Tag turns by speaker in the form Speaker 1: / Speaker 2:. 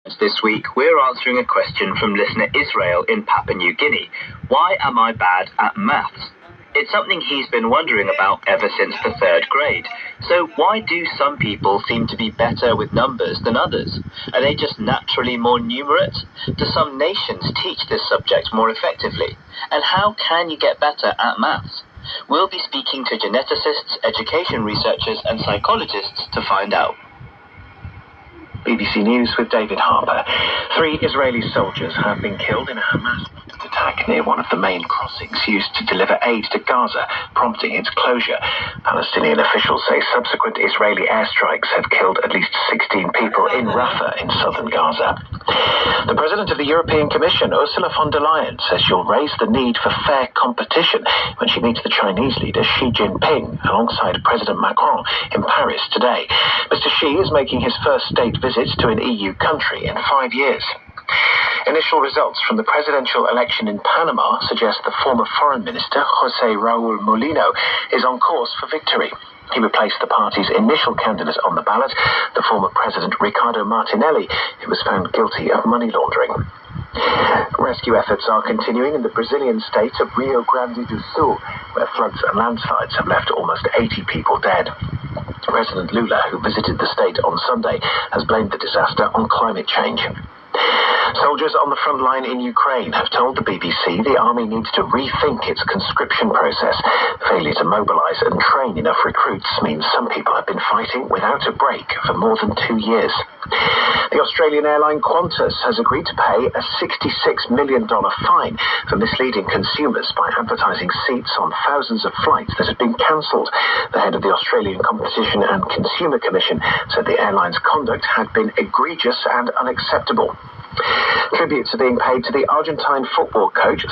Speaker 1: This week, we're answering a question from listener Israel in Papua New Guinea. Why am I bad at maths? It's something he's been wondering about ever since the 3rd grade. So why do some people seem to be better with numbers than others? Are they just naturally more numerate? Do some nations teach this subject more effectively? And how can you get better at maths? We'll be speaking to geneticists, education researchers and psychologists to find out.
Speaker 2: BBC News with David Harper. 3 Israeli soldiers have been killed in a Hamas attack near one of the main crossings used to deliver aid to Gaza, prompting its closure. Palestinian officials say subsequent Israeli airstrikes have killed at least 16 people in Rafah in southern Gaza. The President of the European Commission, Ursula von der Leyen, says she'll raise the need for fair competition when she meets the Chinese leader Xi Jinping alongside President Macron in Paris today. Mr. Xi is making his first state visit to an EU country in 5 years. Initial results from the presidential election in Panama suggest the former foreign minister, José Raúl Mulino, is on course for victory. He replaced the party's initial candidate on the ballot, the former president Ricardo Martinelli, who was found guilty of money laundering. Rescue efforts are continuing in the Brazilian state of Rio Grande do Sul, where floods and landslides have left almost 80 people dead. President Lula, who visited the state on Sunday, has blamed the disaster on climate change. Soldiers on the front line in Ukraine have told the BBC the army needs to rethink its conscription process. Failure to mobilise and train enough recruits means some people have been fighting without a break for more than 2 years. The Australian airline Qantas has agreed to pay a $66 million fine for misleading consumers by advertising seats on thousands of flights that had been cancelled. The head of the Australian Competition and Consumer Commission said the airline's conduct had been egregious and unacceptable. Tributes are being paid to the Argentine football coach